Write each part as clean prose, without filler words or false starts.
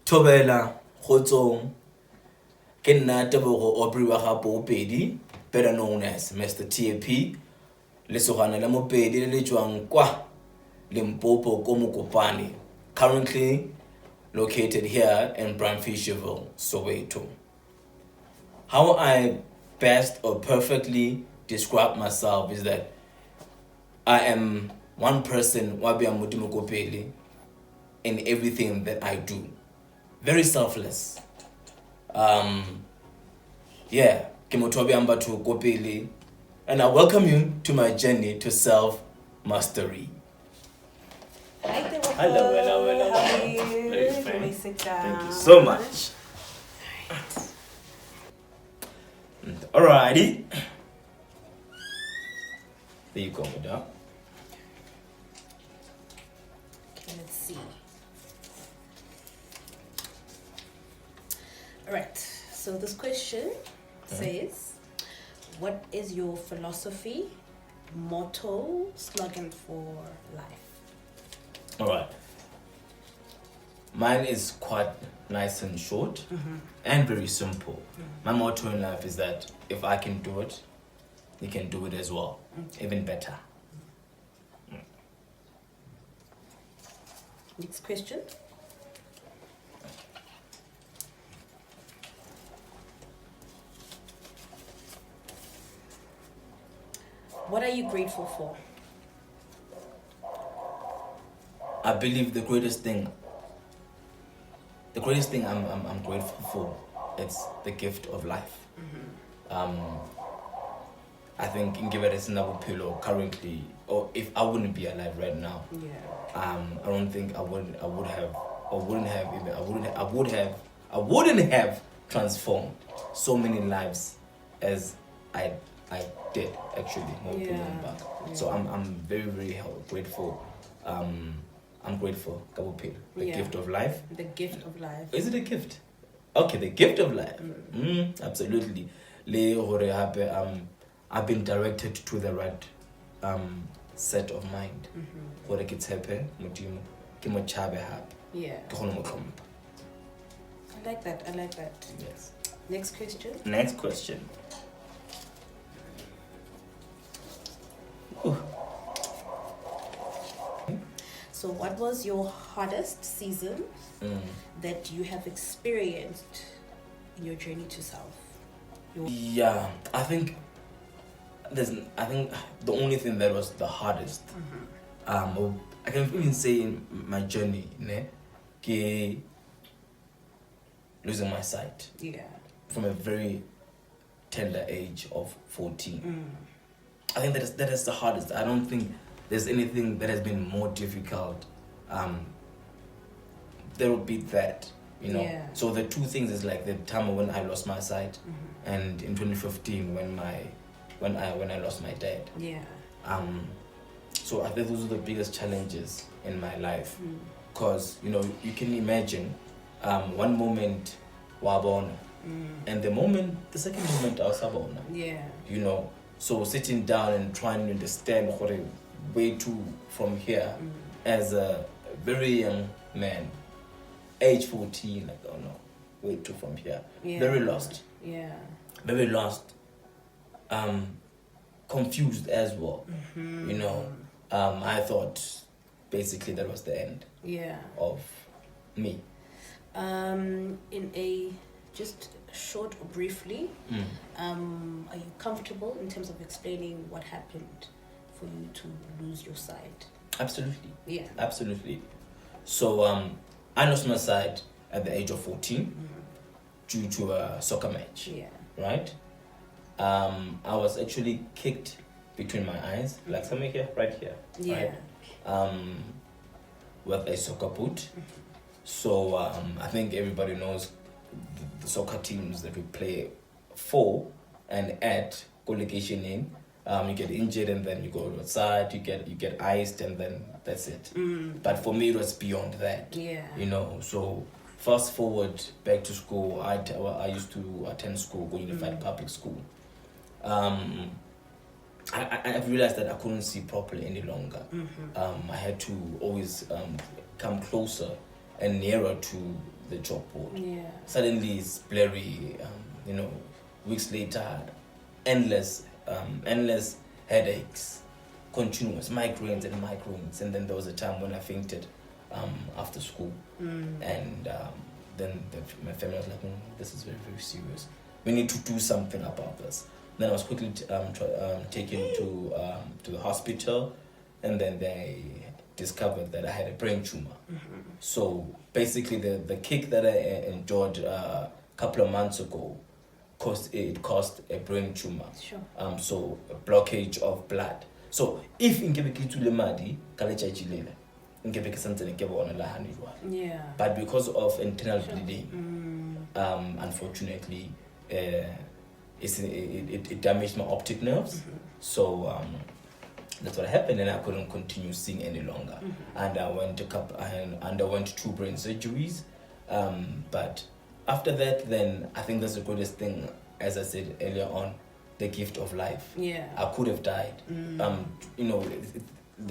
Thobela kgotsong ke nna Tebogo Poopedi, better known as Mr Tap, lesogana la Mopedi le tswang kwa Limpopo ko Mokopane, currently located here in Green Pastures, Soweto. How I best or perfectly describe myself is that I am one person wabi amudimokopeli in everything that I do. Very selfless. Yeah, Kimotobi Ambatu Kopeli, and I welcome you to my journey to self-mastery. Hi, Tebogo. Hello. How are you? Very fine. Let me sit down. Thank you so much. Alrighty. There you go, madam. Okay, let's see. Alright, so this question says, what is your philosophy, motto, slogan for life? Alright. Mine is quite nice and short and very simple. My motto in life is that if I can do it, you can do it as well. Even better. Next question. What are you grateful for? I believe the greatest thing I'm grateful for, it's the gift of life. I think in Givedes Nabuphilo currently, or if I wouldn't be alive right now, I don't think I wouldn't have transformed so many lives as I did actually. So I'm very, very grateful. I'm grateful, Kabupil. The gift of life. The gift of life. Is it a gift? Okay, the gift of life. Absolutely. I've been directed to the right set of mind. What it's happen, Yeah. I like that. Yes. Next question. Next question. Ooh. So what was your hardest season that you have experienced in your journey to self? Yeah, I think the only thing that was the hardest, I can even say in my journey, losing my sight. Yeah. From a very tender age of 14. I think that is the hardest. I don't think there's anything that has been more difficult. There will be that, you know. Yeah. So the two things is like the time when I lost my sight, and in 2015 when I lost my dad. Yeah. So I think those are the biggest challenges in my life, because you know you can imagine, one moment wabona, and the second moment I was sabona. Yeah. You know, so sitting down and trying to understand what a way to from here as a very young man, age 14, like, oh no, way to from here. Yeah. Very lost. Yeah. Very lost. Confused as well. You know, I thought basically that was the end of me. In a just short or briefly, are you comfortable in terms of explaining what happened for you to lose your sight? Absolutely. Yeah. Absolutely. So I lost my sight at the age of 14 due to a soccer match. Yeah. Right? I was actually kicked between my eyes, like something here, right here. Yeah. Right? With a soccer boot. So I think everybody knows the soccer teams that we play for and at collocation in. You get injured and then you go outside, you get iced and then that's it. But for me it was beyond that. Yeah. You know, so fast forward back to school, I used to attend school, go unified public school. I realized that I couldn't see properly any longer. I had to always come closer and nearer to the chalkboard. Yeah. Suddenly it's blurry. Weeks later, endless headaches, continuous migraines, and then there was a time when I fainted after school, and then my family was like, "This is very, very serious. We need to do something about this." Then I was quickly taken to the hospital, and then they discovered that I had a brain tumor. So basically, the kick that I endured a couple of months ago caused a brain tumor. Sure. So a blockage of blood. So if inkebe ke tsule madi ka letšatši lele, inkebe ke santsane ke bona la hane jwale. Yeah. But because of internal bleeding, unfortunately, it damaged my optic nerves. So that's what happened, and I couldn't continue seeing any longer. And I underwent 2 brain surgeries. But after that, then I think that's the greatest thing, as I said earlier on, the gift of life. Yeah. I could have died. The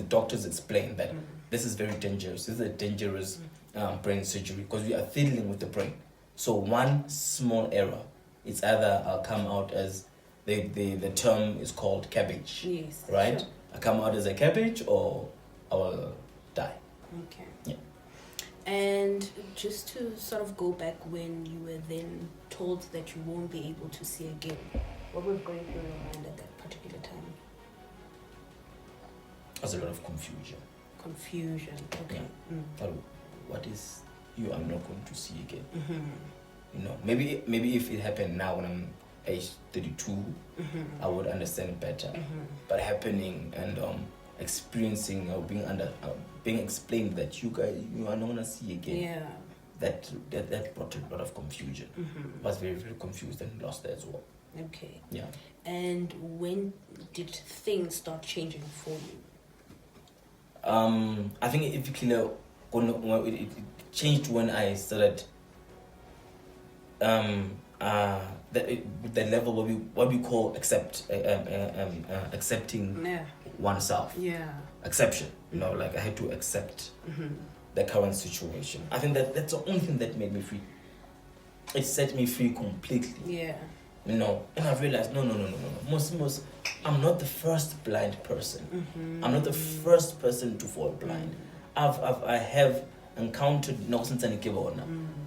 doctors explained that this is very dangerous. This is a dangerous brain surgery because we are fiddling with the brain. So one small error, it's either I'll come out as the term is called cabbage. Yes. Right? Sure. I come out as a cabbage or I will die. Okay. Yeah. And just to sort of go back when you were then told that you won't be able to see again, what was going through your mind at that particular time? There's a lot of confusion. Confusion. Okay. Yeah. But what is you I'm not going to see again? Maybe if it happened now when I'm age 32, I would understand it better. But happening and experiencing or being explained that you are not gonna see again. Yeah. That brought a lot of confusion. I was very, very confused and lost as well. Okay. Yeah. And when did things start changing for you? I think it changed when I started the level what we call accepting oneself. Yeah. Exception. Like I had to accept the current situation. I think that's the only thing that made me free. It set me free completely. Yeah. And I realized no. Most I'm not the first blind person. I'm not the first person to fall blind. I have encountered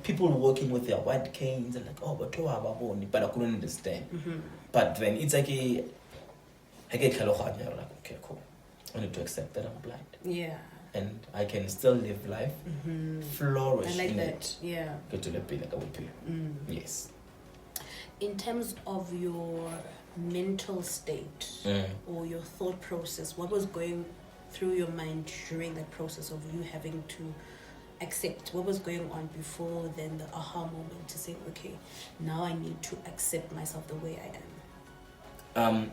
people walking with their white canes and like, but I couldn't understand. But then it's like like, okay, cool. I need to accept that I'm blind. Yeah. And I can still live life, flourish I like in that. it. Yeah. Go to the Yes. In terms of your mental state or your thought process, what was going through your mind during that process of you having to accept? What was going on before then the aha moment to say, okay, now I need to accept myself the way I am?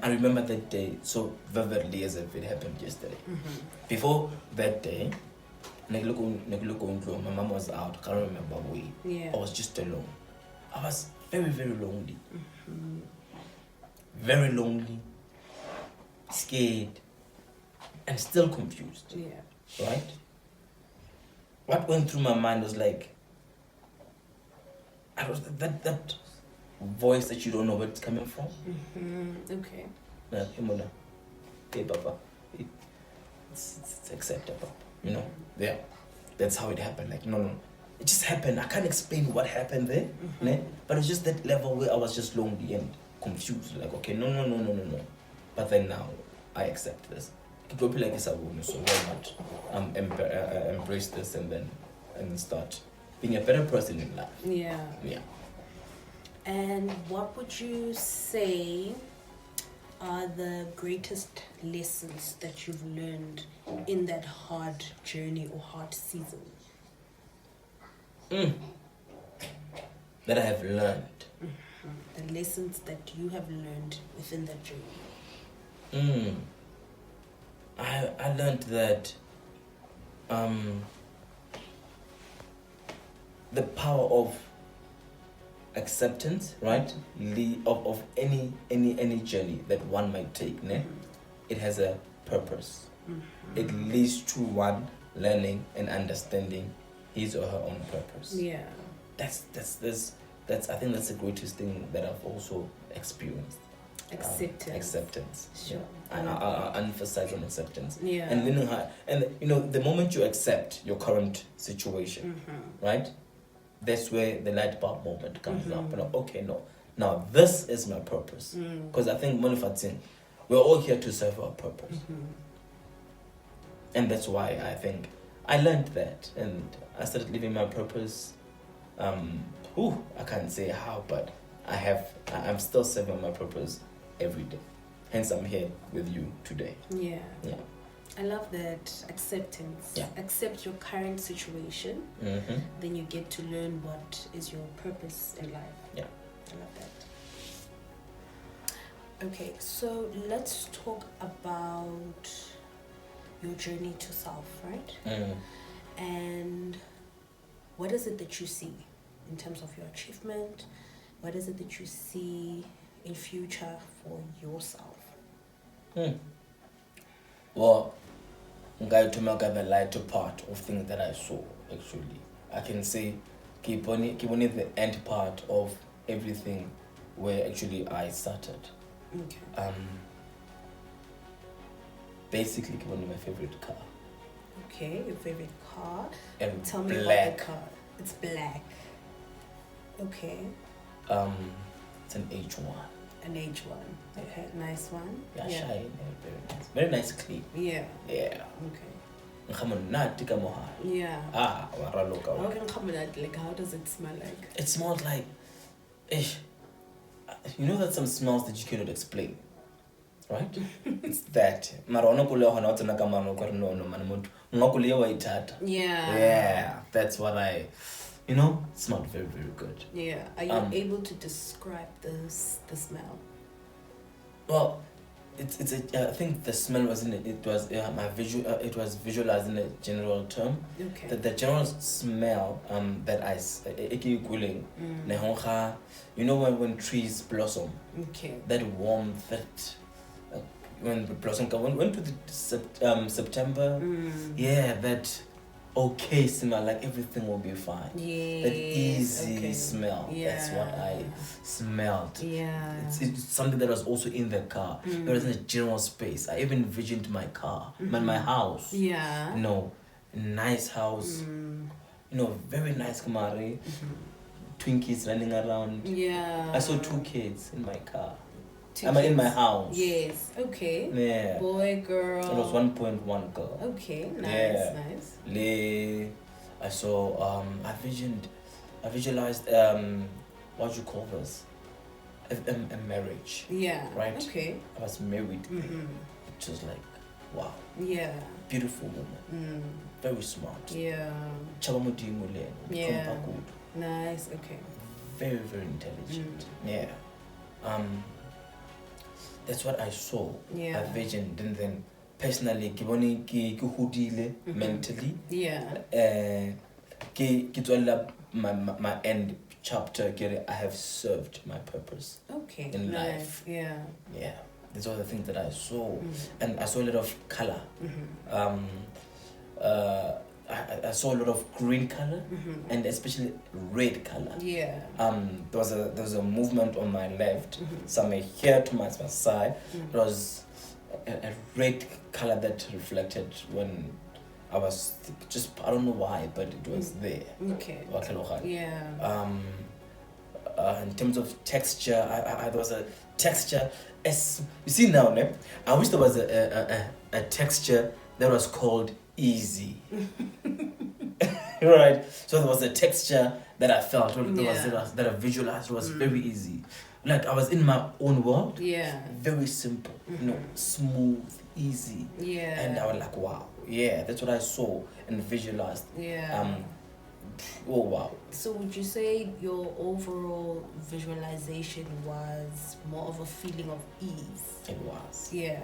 I remember that day so vividly as if it happened yesterday. Before that day, my mom was out. I can't remember where. Yeah. I was just alone. I was very, very lonely. Very lonely, scared, and still confused. Yeah. Right? What went through my mind was like, I was that voice that you don't know where it's coming from. Okay. Hey, Papa, it's acceptable. Yeah, that's how it happened. Like, no, it just happened. I can't explain what happened there, but it's just that level where I was just lonely and confused. Like, okay, no. But then now I accept this. It could be like this, so why not embrace this and start being a better person in life. Yeah. Yeah. And what would you say are the greatest lessons that you've learned in that hard journey or hard season? That I have learned. The lessons that you have learned within that journey. I learned that the power of acceptance, right? Of any journey that one might take, it has a purpose. It leads to one learning and understanding his or her own purpose. Yeah. that's I think that's the greatest thing that I've also experienced. Acceptance. Sure. Yeah. I emphasize on acceptance. Yeah. And learning how, and the moment you accept your current situation, right? That's where the light bulb moment comes up. And okay, no, now this is my purpose. Because I think we're all here to serve our purpose. And that's why I think I learned that, and I started living my purpose. I can't say how, but I'm still serving my purpose every day. Hence, I'm here with you today. Yeah. Yeah. I love that acceptance. Yeah. Accept your current situation. Then you get to learn what is your purpose in life. Yeah. I love that. Okay, so let's talk about your journey to self, right? And what is it that you see in terms of your achievement? What is it that you see in future for yourself? Well, I'm going to make the lighter part of things that I saw, actually. I can say, keep on it the end part of everything where actually I started. Okay. Basically, keep on my favorite car. Okay, your favorite car. And Tell me black. about the car. It's black. Okay. It's an H1. An H1. Okay, nice one. Yeah, shine. Very nice. Very nice clean. Yeah. Yeah. Okay. Yeah. Like, Like, how does it smell like? it smells like, you know that some smells that you cannot explain, right? It's that. Yeah, that's what I, smelled very, very good. Yeah. Are you able to describe the smell? Well, I think the smell was it was it was visualized in a general term. Okay. The general smell that I when trees blossom. Okay. That warmth, that when the blossom come when to the September. Yeah, that okay smell, like everything will be fine. Yeah. That easy smell. Yeah. That's what I smelled. Yeah. It's something that was also in the car. It was in a general space. I even envisioned my car, my house. Yeah. Nice house. Very nice kamari. Twinkies running around. Yeah. I saw 2 kids in my car. kids. In my house. Yes. Okay. Yeah. Boy, girl. It was 1.1 girl. Okay. Nice. Yeah. Nice. I saw. I visualized. What you call this? A marriage. Yeah. Right. Okay. I was married. It was like, wow. Yeah. Beautiful woman. Very smart. Yeah. Chabamudimule. Yeah. Nice. Okay. Very, very intelligent. Yeah. That's what I saw. Yeah. I visioned, and then personally, ki mentally. Yeah. My end chapter. I have served my purpose. Okay. In nice. life. Yeah. Yeah. These are the things that I saw, and I saw a lot of color. I saw a lot of green color and especially red color. Yeah. There was a movement on my left, somewhere here to my side. There was a red color that reflected when I was I don't know why, but it was there. Okay. Yeah. In terms of texture, there was a texture. As you see now, I wish there was a texture that was called easy. Right. So there was a texture that I felt, that I visualized was very easy. Like I was in my own world. Yeah. Very simple, smooth, easy. Yeah. And I was like, wow, yeah, that's what I saw and visualized. Yeah. Oh wow. So would you say your overall visualization was more of a feeling of ease? It was. Yeah.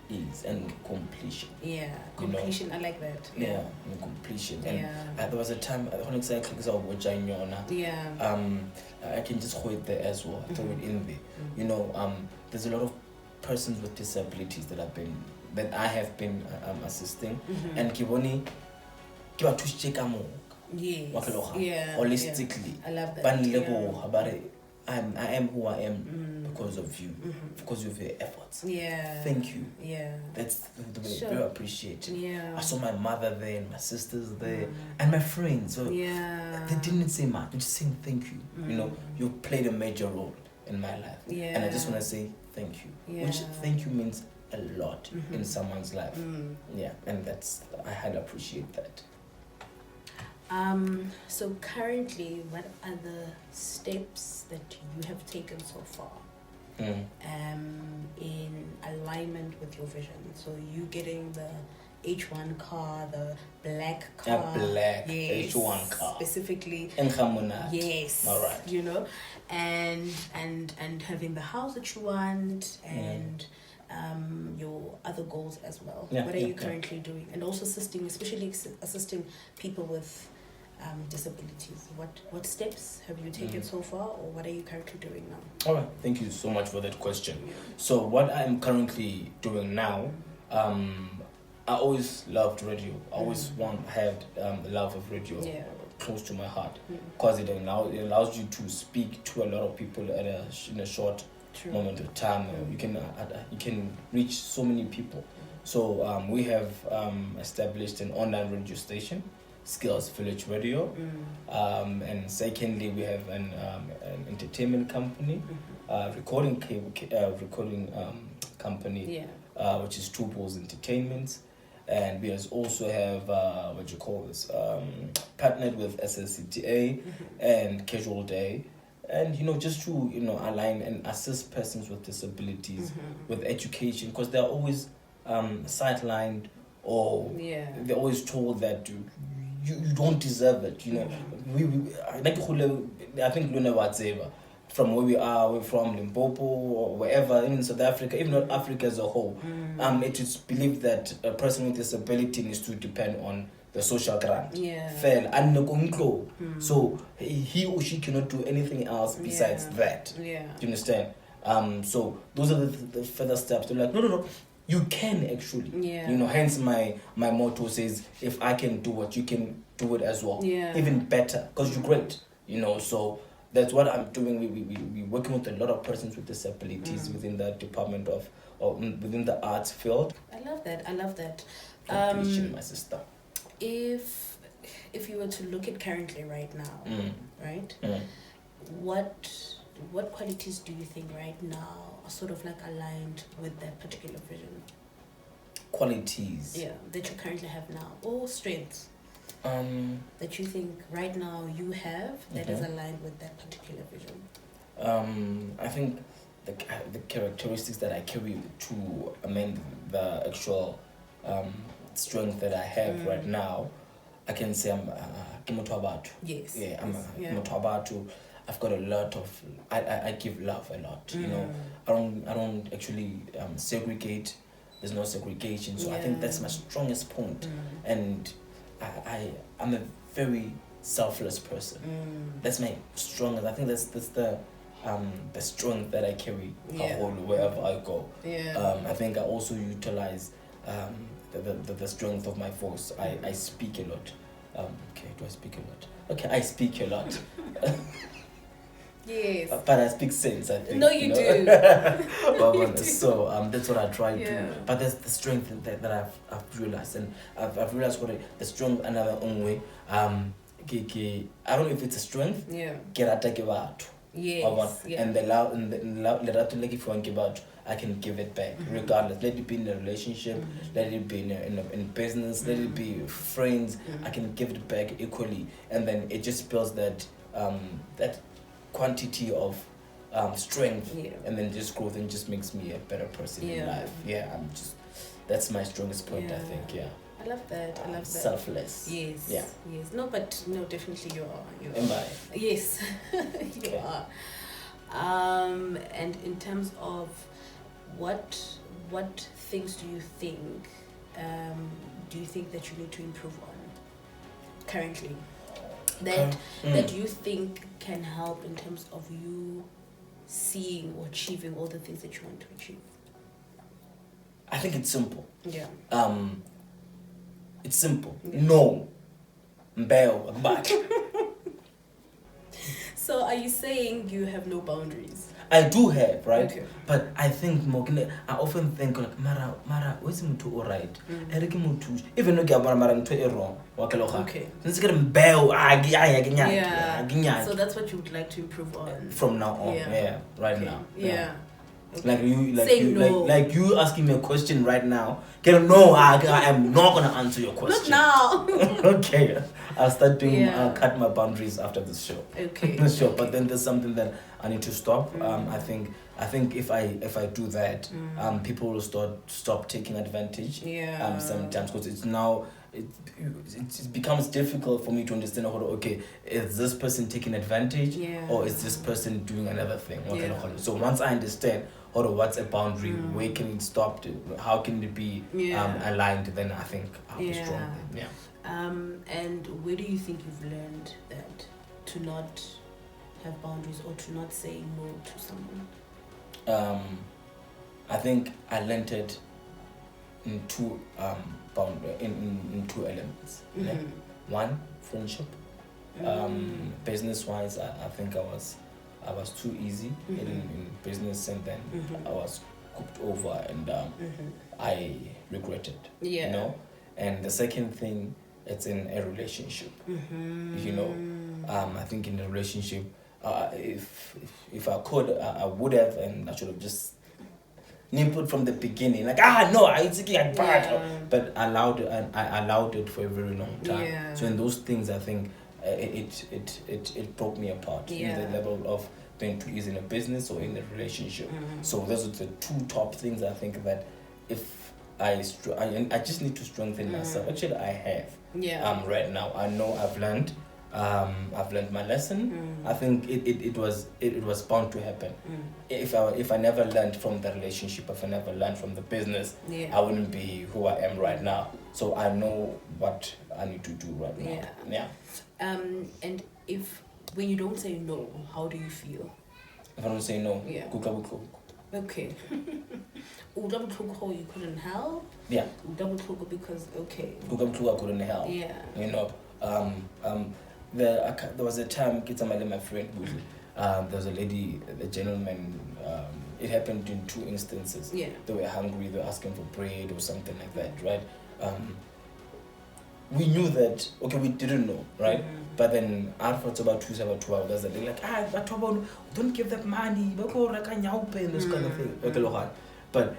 Ease and completion. Yeah. Completion, I like that. Yeah, and completion. And yeah. There was a time I don't exactly yeah. I can just hold it there as well, throw it in there. There's a lot of persons with disabilities that I have been assisting, and Yes. Yeah. Holistically. Yeah. I love that. Yeah. I am who I am because of you, because of your efforts. Yeah. Thank you. Yeah. That's the way I very appreciated. Yeah. I saw my mother there and my sisters there and my friends. So they didn't say much. They just saying thank you. You know, you played a major role in my life. Yeah. And I just want to say thank you. Yeah. Which thank you means a lot in someone's life. Yeah, and I highly appreciate that. So currently, what are the steps that you have taken so far in alignment with your vision? So you getting the H1 car, the black car. A black yes, H1 car. Specifically. In Khamuna. Yes. All right. You know, and having the house that you want and your other goals as well. What are you currently doing? And also especially assisting people with disabilities. What steps have you taken so far, or what are you currently doing now? All right, thank you so much for that question. So what I'm currently doing now, I always loved radio. I always had the love of radio close to my heart, because it allows you to speak to a lot of people in a short moment of time. You can reach so many people. So we have established an online radio station, Skills Village Radio, and secondly we have an entertainment company, recording company, which is Two Balls Entertainment, and we also have partnered with SSCTA and Casual Day, and just to align and assist persons with disabilities with education, because they're always sidelined, or they're always told that you don't deserve it. I think Luna whatever, from where we are, we're from Limpopo or wherever, even South Africa, even not Africa as a whole. It is believed that a person with disability needs to depend on the social grant. So he or she cannot do anything else besides that. Do you understand? So those are the further steps. They're like, no. You can actually. Hence my motto says, if I can do it, you can do it as well. Even better, because you're great. So that's what I'm doing. We're working with a lot of persons with disabilities within the department within the arts field. I love that. My sister. If you were to look at currently right now, right? What qualities do you think right now are sort of like aligned with that particular vision? Qualities. That you currently have now, or strengths that you think right now you have that is aligned with that particular vision? I think the characteristics that I carry to amend the actual strength that I have right now, I can say I'm Kimotwabatu. Yes. Yeah, I'm Kimotwabatu. I've got a lot of. I give love a lot. I don't actually segregate. There's no segregation. So I think that's my strongest point. And I'm a very selfless person. That's my strongest. I think that's the strength that I carry wherever I go. I think I also utilize the strength of my voice. I speak a lot. Do I speak a lot? Okay, I speak a lot. Yes. But I speak sense, I think. No, you do. So that's what I try to. But there's the strength that I've realized, and I've realized what the strength another own way. I don't know if it's a strength. Get attack about. Yes. And the love like if you want about, I can give it back regardless. Let it be in a relationship, let it be in business, let it be friends. I can give it back equally, and then it just builds that that quantity of strength, and then just growth, and just makes me a better person in life. That's my strongest point. I think. I love that. Selfless. Yes. Yes. No, but no, definitely you are. Am I? Yes, you are. And in terms of what things do you think that you need to improve on currently? That you think can help in terms of you seeing or achieving all the things that you want to achieve? I think it's simple. Yeah. It's simple. No. mbeo akubati. So are you saying you have no boundaries? I do have, right? Okay. But I think I often think like mara what's mutu alright? Eriki mutu even though mara nto wrong. Okay. Yeah. So that's what you would like to improve on From now on. Yeah. Right Okay. now. Yeah. Okay. Like you asking me a question right now. No, I am not gonna answer your question. Not now. Okay. I'll start doing cut my boundaries after this show. Okay. Sure. Okay. But then there's something that I need to stop. I think if I do that, people will stop taking advantage. Yeah. Sometimes because it's now it becomes difficult for me to understand. Okay, is this person taking advantage, or is this person doing another thing? So once I understand, what's a boundary? Where can it stop? How can it be aligned? Then I think I'll be strong. Yeah. And where do you think you've learned that to not have boundaries or to not say no to someone? I think I learned it in two in two elements. One, friendship. Business wise, I think I was too easy in business, and then I was cooked over, and I regretted. You know. And the second thing, it's in a relationship. You know, I think in a relationship, if I could, I would have, and I should have just input from the beginning. Like no, it's bad, but I allowed it for a very long time. Yeah. So in those things, I think it broke me apart. In the level of being too easy in a business or in a relationship. So those are the two top things I think that if I just need to strengthen myself. Actually, I have. Right now, I know I've learned my lesson. I think it was bound to happen. If I never learned from the relationship, if I never learned from the business, I wouldn't be who I am right now. So I know what I need to do right now. Yeah. And when you don't say no, how do you feel? If I don't say no, okay. You couldn't help. Yeah. Because okay. I couldn't help. Yeah. You know. There was a time, my friend, there was a lady, a gentleman. It happened in two instances. Yeah. They were hungry. They were asking for bread or something like that, right? We knew that. Okay, we didn't know, right? But then after about 2 there's a day like, but don't give that money. Those kind of thing. But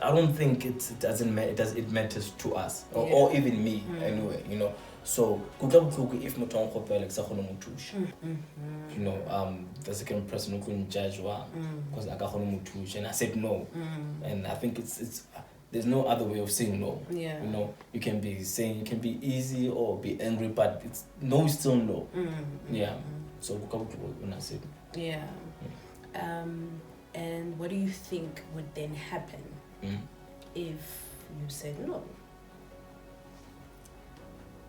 I don't think it matters to us or even me anyway. You know. So if you know, the second person who couldn't judge because and I said no, and I think it's there's no other way of saying no. Yeah. You know, you can be easy or be angry, but it's no is still no. Yeah. So when I said yeah. And what do you think would then happen if you said no?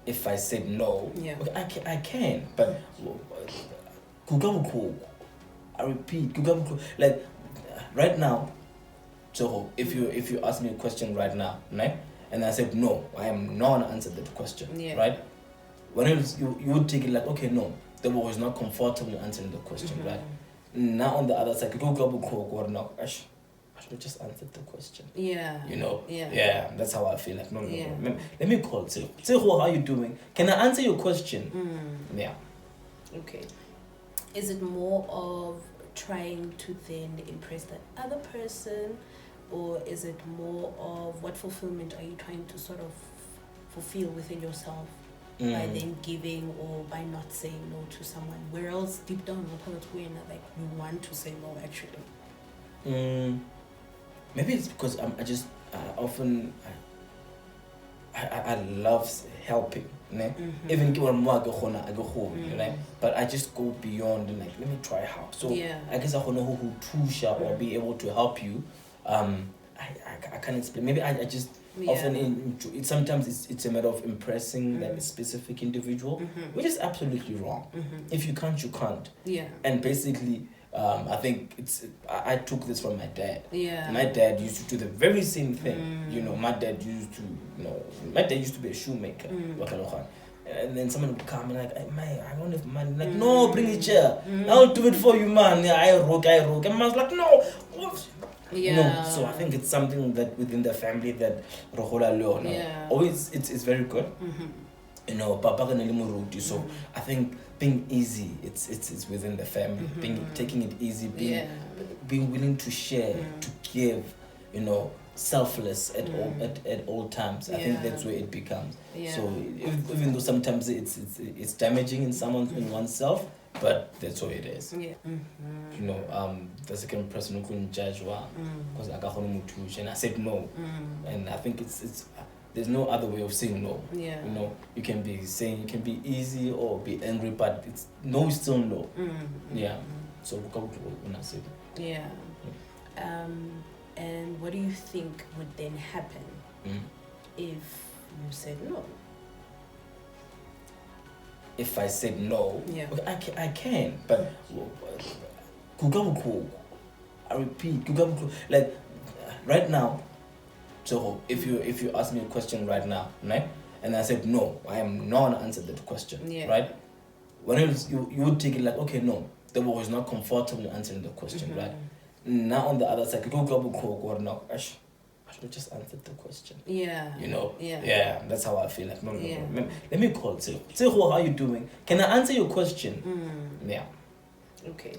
If I said no, I can, but I repeat, like right now. So if you ask me a question right now, right, and I said no, I am not gonna answer that question, right? When you would take it like, okay, no, the boy is not comfortable answering the question, right? Now on the other side, I should have just answered the question. Yeah. You know? Yeah. That's how I feel. Like, no. Let me call Tseho. Tseho, how are you doing? Can I answer your question? Yeah. Okay. Is it more of trying to then impress that other person, or is it more of what fulfillment are you trying to sort of fulfill within yourself by then giving or by not saying no to someone? Where else deep down like you want to say no actually? Maybe it's because I love helping, even right? But I just go beyond and like, let me try help. So I guess I don't know who to shop or be able to help you. I can't explain. Maybe I just often sometimes it's a matter of impressing that specific individual, which is absolutely wrong. If you can't, you can't. Yeah. And basically, I think I took this from my dad. Yeah. My dad used to do the very same thing. You know, my dad used to be a shoemaker. And then someone would come and like, hey, man, I don't have money. Like, no, bring it here. I'll do it for you, man. Yeah, I rock. And I was like, no. Yeah. So I think it's something that within the family that Rohola learn. Yeah. Always, it's very good. Papa can muruti. So I think being easy, it's within the family. Taking it easy, being willing to share, to give, selfless at all times. I think that's where it becomes. So even though sometimes it's damaging in oneself, but that's what it is. The second person who couldn't judge because I got and I said no, and I think it's there's no other way of saying no. You can be easy or be angry, but it's no is still no. So when I said and what do you think would then happen if you said no? If I said no, I can, but I repeat, like right now. So if you ask me a question right now, right, and I said no, I am not gonna answer that question, right? When you would take it like, okay, no, the boy is not comfortable answering the question, right? Now on the other side, no, I should have just answered the question. That's how I feel. Like, no. Let me call Tseho, how are you doing? Can I answer your question? Okay.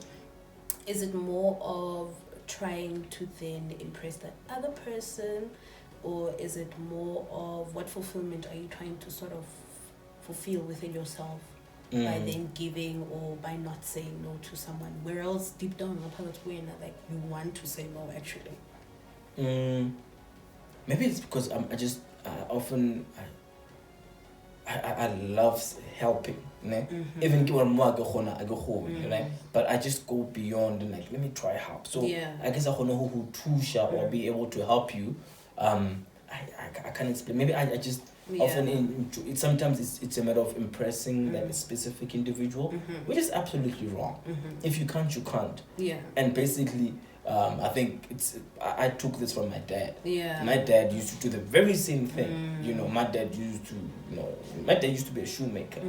Is it more of trying to then impress the other person, or is it more of what fulfillment are you trying to sort of fulfill within yourself by then giving or by not saying no to someone, where else deep down like you want to say no actually? Maybe it's because I love helping, even right? But I just go beyond and like, let me try help. So I guess I don't know who to or be able to help you. I can't explain. Maybe I just often sometimes it's a matter of impressing that specific individual, which is absolutely wrong. If you can't, you can't. And basically, I think I took this from my dad. My dad used to do the very same thing. My dad used to be a shoemaker.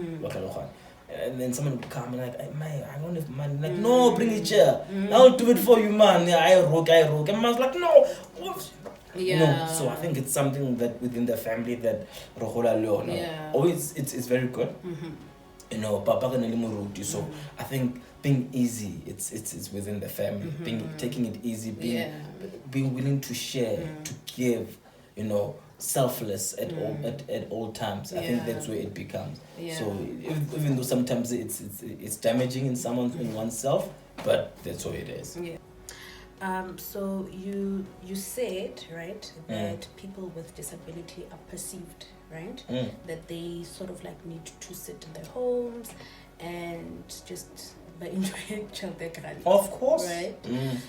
And then someone would come and like, hey, man, I don't have money. Like, no, bring it here. I'll do it for you, man. Yeah, I rock. And I was like, no. So I think it's something that within the family that Rohola learn. Always, it's very good. Papa can muruti. So I think being easy, it's within the family. Taking it easy, being willing to share, to give, selfless at all times. I think that's where it becomes. So even though sometimes it's damaging in oneself, but that's what it is. So you said, right, that people with disability are perceived, right, that they sort of like need to sit in their homes and just by enjoying childcare. Of course. Right?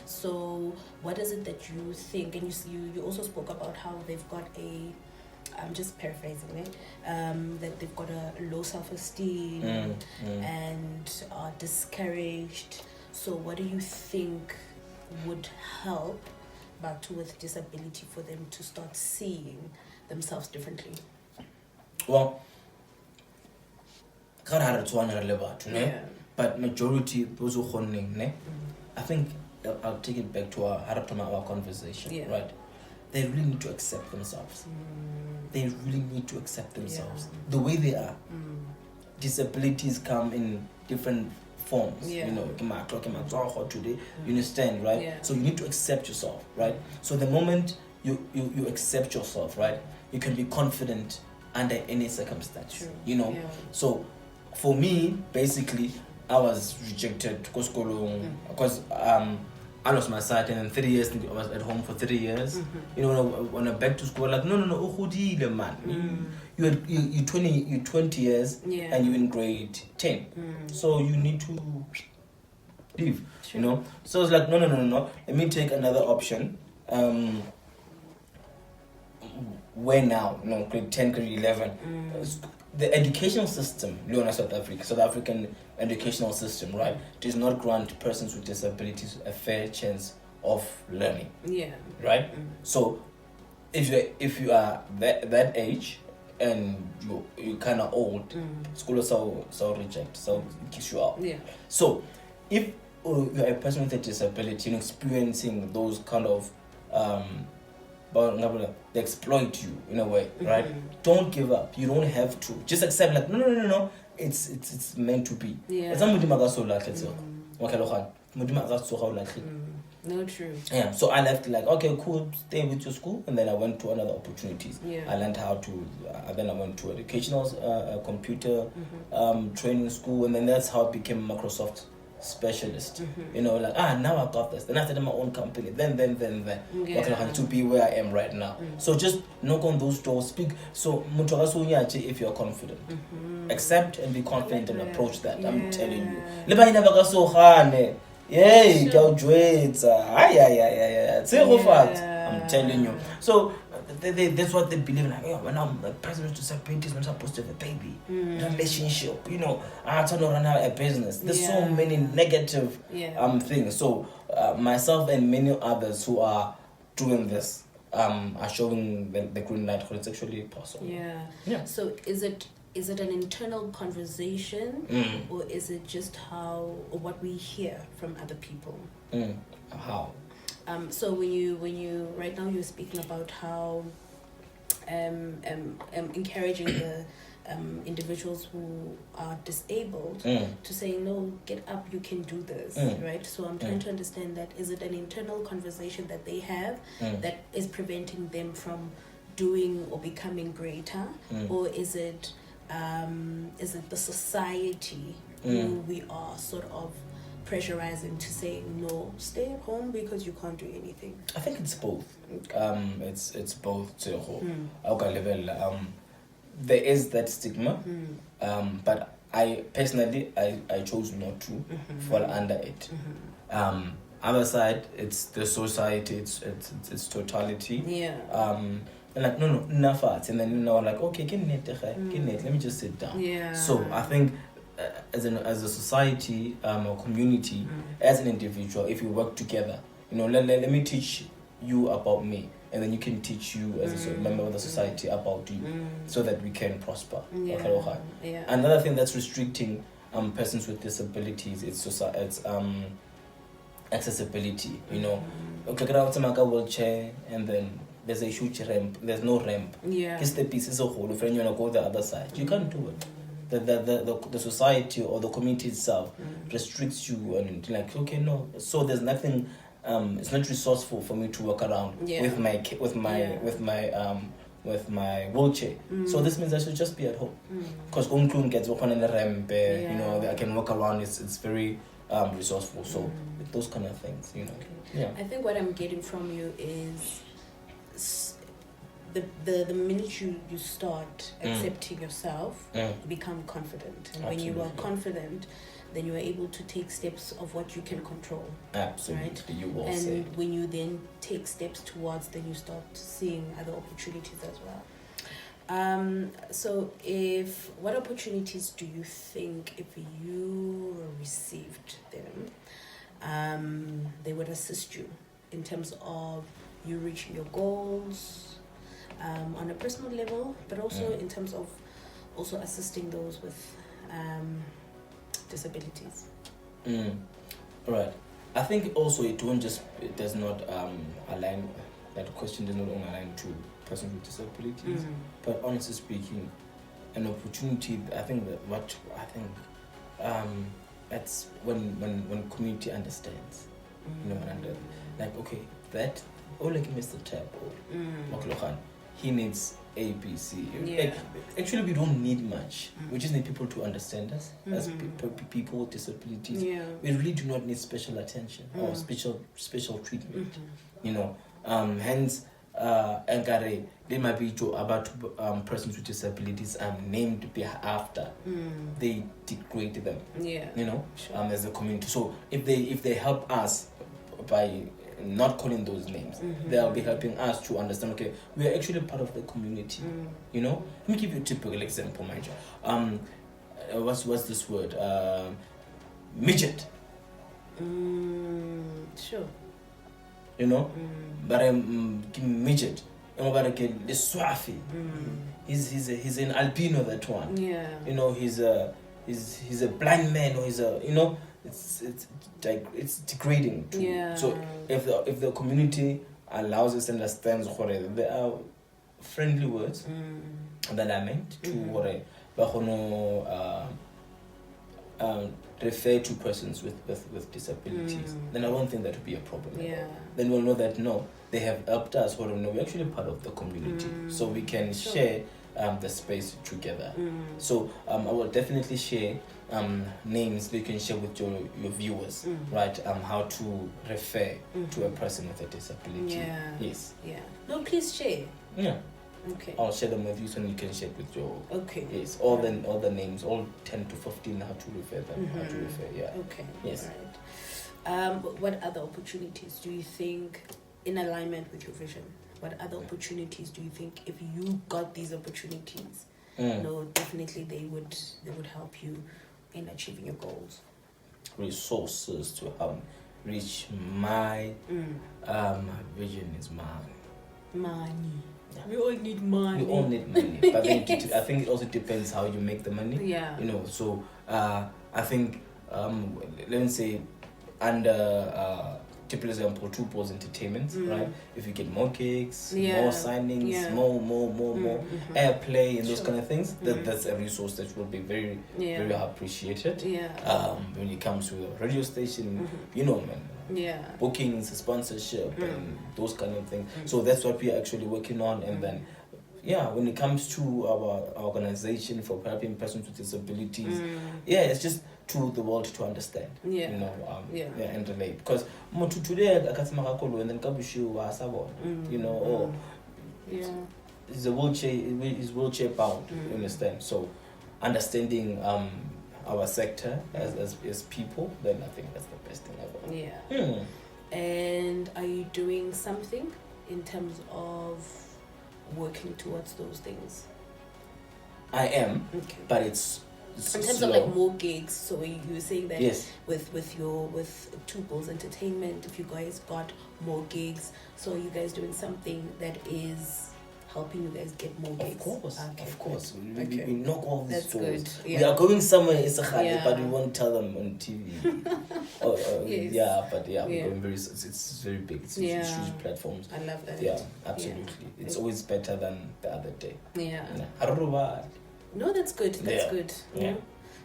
So what is it that you think, and you also spoke about how they've got I'm just paraphrasing it, that they've got a low self-esteem and are discouraged. So what do you think would help but with disability for them to start seeing themselves differently? Well, but majority those who I think I'll take it back to our conversation, right? They really need to accept themselves. They really need to accept themselves the way they are. Disabilities come in different forms. Today, you understand, right? So you need to accept yourself, right? So the moment you accept yourself, right, you can be confident under any circumstance. So for me, basically, I was rejected because I lost my sight, and in 3 years I was at home for 3 years. When I back to school, like no, man. You're 20 years and you're in grade 10. So you need to leave. So it's like no. Let me take another option. Where now? Grade 10, grade 11. The educational system, South African educational system, right, does not grant persons with disabilities a fair chance of learning. Right? So if you are that age, and you kind of old, school so reject, so it kicks you out. Yeah. So if you're a person with a disability and experiencing those kind of they exploit you in a way, right? Don't give up. You don't have to. Just accept, like, no. It's meant to be. Yeah. It's not No, true. Yeah, so I left, like, okay, cool, stay with your school, and then I went to another opportunities. Yeah. I learned how to, then I went to educational computer training school, and then that's how I became a Microsoft specialist. You know, like, now I got this. Then I started my own company. Then. Yeah. To be where I am right now. So just knock on those doors, speak. So, if you're confident, accept and be confident and approach that. I'm telling you. Yay, I'm telling you. So that's what they believe in. Like, when I'm a person with disabilities, I'm supposed to have a baby, relationship, you know, I have to run out a business. There's so many negative things. So myself and many others who are doing this are showing the green light, because it's actually possible. Yeah. So is it an internal conversation, or is it just what we hear from other people? How? So when you right now you're speaking about how encouraging the individuals who are disabled to say, no, get up, you can do this, right? So I'm trying to understand that, is it an internal conversation that they have that is preventing them from doing or becoming greater, or is it the society who we are sort of pressurizing to say, no, stay at home because you can't do anything? I think it's both. It's both to the whole. Level. There is that stigma, but I personally I chose not to fall under it. Other side, it's the society, it's totality. Yeah. And like, no, enough arts. And then, you know, like, okay, let me just sit down. Yeah. So I think as a society or community, as an individual, if we work together, you know, let me teach you about me, and then you can teach you as a member of the society about you, so that we can prosper. Yeah. Another thing that's restricting persons with disabilities, it's accessibility. You know, okay, wheelchair, and then there's a huge ramp. There's no ramp. Yeah. It's the pieces of whole. If you want to go the other side, you can't do it. The society or the community itself restricts you, and like, okay, no. So there's nothing. It's not resourceful for me to walk around with my wheelchair. So this means I should just be at home, because gets walk on the ramp. You know, I can walk around. It's very resourceful. So those kind of things, you know. Okay. Yeah. I think what I'm getting from you is the minute you start accepting yourself, you become confident, and when you are confident, then you are able to take steps of what you can control. Absolutely, right? You will and say. When you then take steps towards, then you start seeing other opportunities as well. So what opportunities do you think, if you received them, they would assist you in terms of you reaching your goals, on a personal level, but also in terms of also assisting those with disabilities? Right. I think also it does not align, that question does not only align to persons with disabilities, but honestly speaking, an opportunity, I think that's when community understands, you know, like, okay, that, like Mr. Tap or he needs A, B, C. Yeah. Actually, we don't need much. We just need people to understand us as people with disabilities. Yeah. We really do not need special attention or special treatment. You know, hence, Ankare, they might be about persons with disabilities named after. They degrade them. Yeah. You know, as a community. So if they help us by not calling those names, they'll be helping us to understand, okay, we are actually part of the community. You know, let me give you a typical example, mind you. What's this word? Midget. Sure. You know, but I'm midget. He's an albino, that one. Yeah. You know, he's a blind man, or he's a, you know, it's degrading too. Yeah. So if the community allows us, understands what there are friendly words that are meant to what refer to persons with disabilities, then I don't think that would be a problem. Yeah. Then we'll know that no, they have helped us, or no, we're actually part of the community, so we can share the space together. So I will definitely share names that you can share with your viewers, right? How to refer to a person with a disability. Yeah. Yes. Yeah. No, please share. Yeah. Okay. I'll share them with you, so you can share it with your. Okay. Yes. All the names, all 10 to 15, how to refer them. How to refer. Yeah. Okay. Yes. All right. What other opportunities do you think, in alignment with your vision, what other opportunities do you think, if you got these opportunities, no, definitely they would help you in achieving your goals? Resources to reach my vision is money. We all need money. We all need money, but I think it also depends how you make the money. Yeah. You know, so I think let me say, under typical example, Two Balls Entertainment, right? If you get more gigs, more signings, more airplay, and those kind of things, that's a resource that will be very appreciated. Yeah. When it comes to a radio station, you know, man. Yeah. Bookings, sponsorship, and those kind of things. So that's what we are actually working on. And then, when it comes to our organization for helping persons with disabilities, it's just to the world to understand. You know, and relate. Because today I got some and then you know, or he's wheelchair bound. You understand? So understanding our sector as people, then I think that's the best thing ever. Yeah. And are you doing something in terms of working towards those things? I am, but it's in terms slow. of like more gigs. So you were saying that yes, with Two Balls Entertainment, if you guys got more gigs, so are you guys doing something that is helping you guys get more gigs? Of course. We knock all these That's doors. good. Yeah. We are going somewhere, but we won't tell them on TV. Yes. We're going it's very big. It's huge platforms. I love that. Yeah, absolutely. It's always better than the other day. Yeah. No, that's good. That's good. Yeah.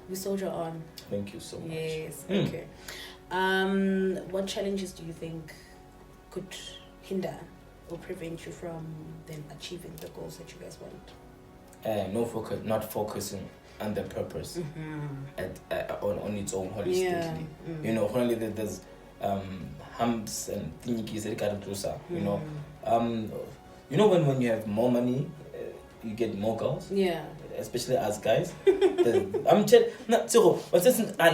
We soldier on. Thank you so much. Yes. Okay. What challenges do you think could hinder or prevent you from then achieving the goals that you guys want? Not focusing on the purpose on its own holistically. You know, only that there's humps and thingies that got to you know. You know, when you have more money, you get more girls. Yeah. Especially as guys. I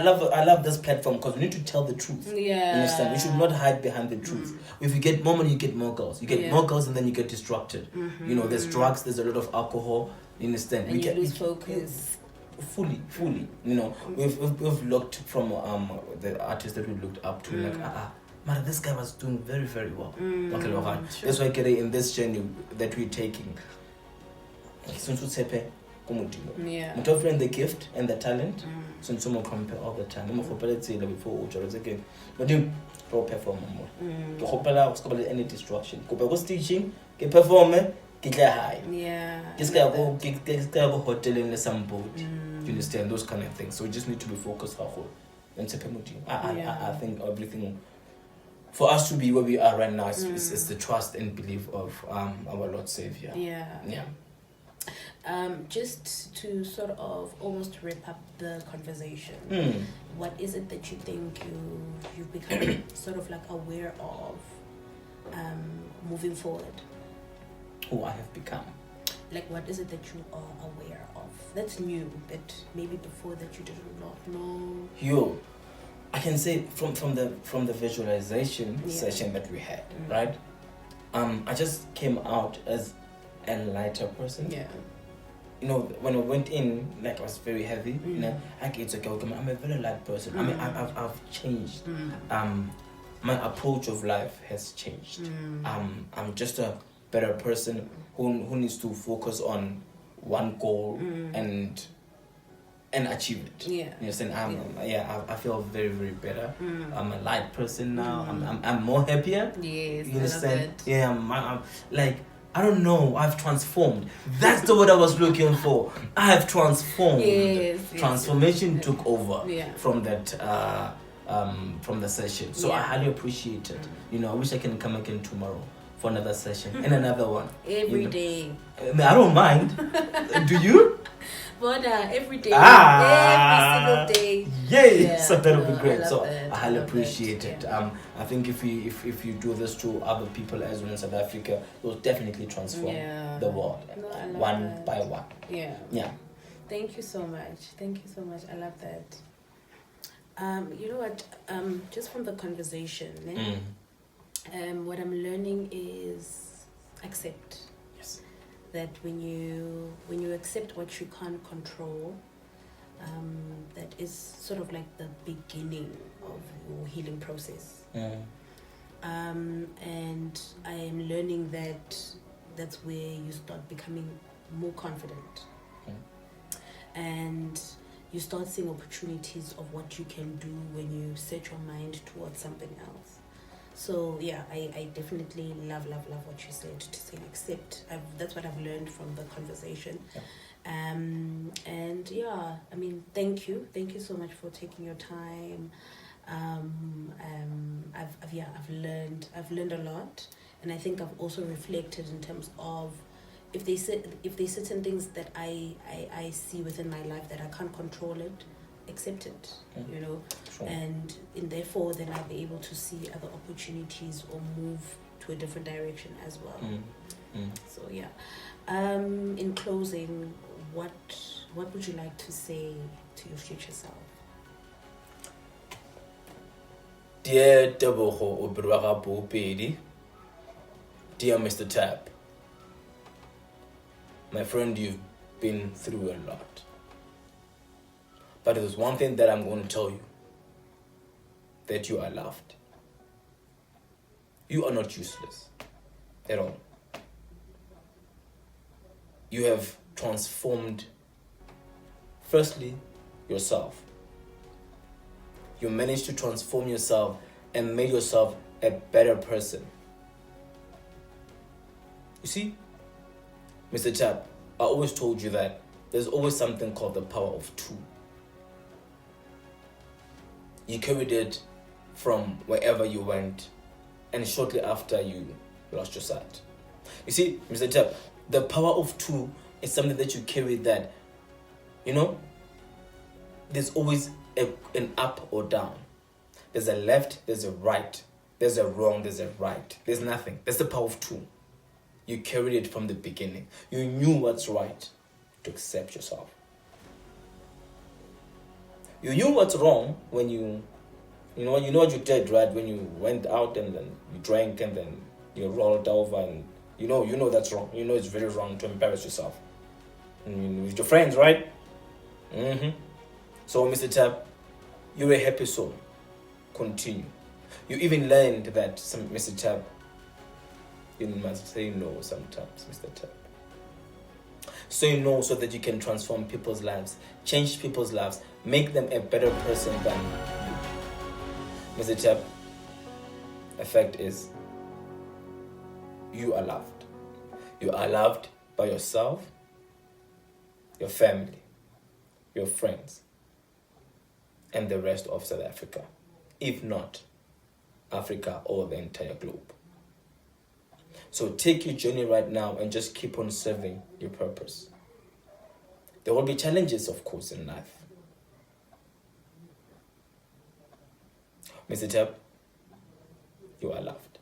love this platform because we need to tell the truth. Yeah. You understand? We should not hide behind the truth. If you get more money, you get more girls. You get more girls and then you get distracted. You know, there's drugs, there's a lot of alcohol. You understand? And you lose focus. Fully. You know, we've looked from the artists that we looked up to, like, man, this guy was doing very, very well. Sure. That's why in this journey that we're taking, yeah. The gift and the talent, so someone compare all the time. I'm before again, but you perform more. Any distraction. Go teaching, get perform, get high. Yeah. This guy go hotel in some boat. You understand those kind of things. So we just need to be focused. I think everything. For us to be where we are right now is the trust and belief of our Lord Savior. Yeah. Just to sort of almost wrap up the conversation, what is it that you think you've become sort of like aware of moving forward? Who I have become? Like, what is it that you are aware of that's new, that maybe before that you did not know? I can say from the visualization session that we had, right? I just came out as a lighter person. Yeah. You know, when I went in, like, I was very heavy. You know, it's okay. I'm a very light person. I mean, I've changed. My approach of life has changed. I'm just a better person who needs to focus on one goal and achieve it. Yeah. You understand? I feel very, very better. I'm a light person now. I'm more happier. Yes. You understand? I love it. Yeah, I'm like, I don't know, I've transformed. That's the word I was looking for. I have transformed. Yes. Transformation took over Yeah. from that from the session. So I highly appreciate it. You know, I wish I can come again tomorrow for another session and another one. Every day. I don't mind. Do you? But every day, every single day. Yay! Yeah, So that would be great. I So love I highly that. appreciate it. Yeah. I think if you do this to other people as well in South Africa, it will definitely transform the world No, I love one that. by one. Yeah. Yeah. Thank you so much. Thank you so much. I love that. You know what? Just from the conversation, what I'm learning is accept. Yes. That when you accept what you can't control, that is sort of like the beginning of your healing process. And I am learning that that's where you start becoming more confident. And you start seeing opportunities of what you can do when you set your mind towards something else. So yeah, I definitely love what you said, to say accept. That's what I've learned from the conversation. Yeah. And yeah, I mean, thank you so much for taking your time. I've learned a lot, and I think I've also reflected in terms of if there's certain things that I see within my life that I can't control it, accept it, you know, Sure. and therefore then I'll be able to see other opportunities or move to a different direction as well. So yeah, in closing, what would you like to say to your future self? Dear Tebogo Poopedi, dear Mr. Tap, my friend, you've been through a lot. But there's one thing that I'm going to tell you, that you are loved. You are not useless at all. You have transformed, firstly, yourself. You managed to transform yourself and made yourself a better person. You see, Mr. Tap, I always told you that there's always something called the power of two. You carried it from wherever you went, and shortly after you lost your sight. You see, Mr. Tap, the power of two is something that you carry that, you know, there's always an up or down. There's a left, there's a right, there's a wrong, there's a right. There's nothing. That's the power of two. You carried it from the beginning. You knew what's right to accept yourself. You knew what's wrong when you know what you did, right? When you went out and then you drank and then you rolled over, and you know that's wrong. You know it's very wrong to embarrass yourself with your friends, right? So, Mr. Tap, you're a happy soul. Continue. You even learned that, Mr. Tap, you must say no sometimes, Mr. Tap. Say no so that you can transform people's lives, change people's lives, make them a better person than you. Mr. Tap, the fact is, you are loved. You are loved by yourself, your family, your friends, and the rest of South Africa, if not Africa or the entire globe. So take your journey right now and just keep on serving your purpose. There will be challenges, of course, in life. Mr. Tap, you are loved.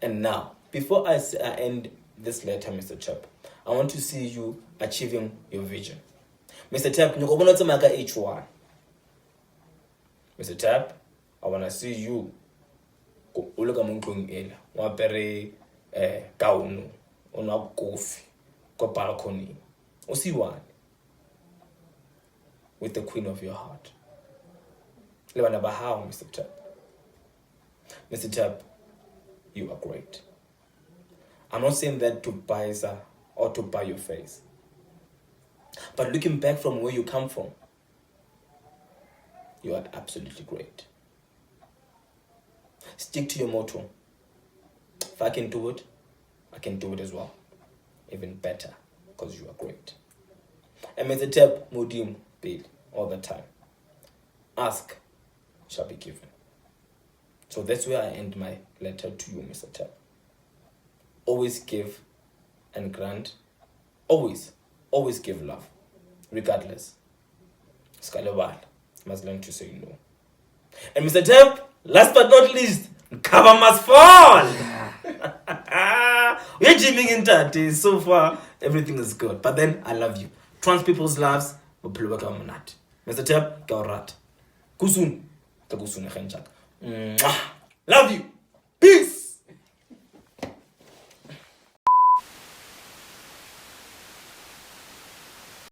And now, before I end this letter, Mr. Tap, I want to see you achieving your vision. Mr. Tap, H1. Mr. Tap, I want to see you gaunu ona coffee ko balcony o see one with the queen of your heart. Lebana ba how, Mr. Tap. Mr. Tap, you are great. I'm not saying that to buy or to buy your face. But looking back from where you come from, you are absolutely great. Stick to your motto. If I can do it, I can do it as well. Even better, because you are great. And Mr. Tap Modim Bill all the time. Ask shall be given. So that's where I end my letter to you, Mr. Tap. Always give and grant. Always give love. Regardless. Skalawal must learn to say no. And Mr. Tap, last but not least, cover must fall. We're gymming in that. So far, everything is good. But then, I love you. Trans people's lives, Mr. Tap, Gaurat. Kusun. Love you. Peace.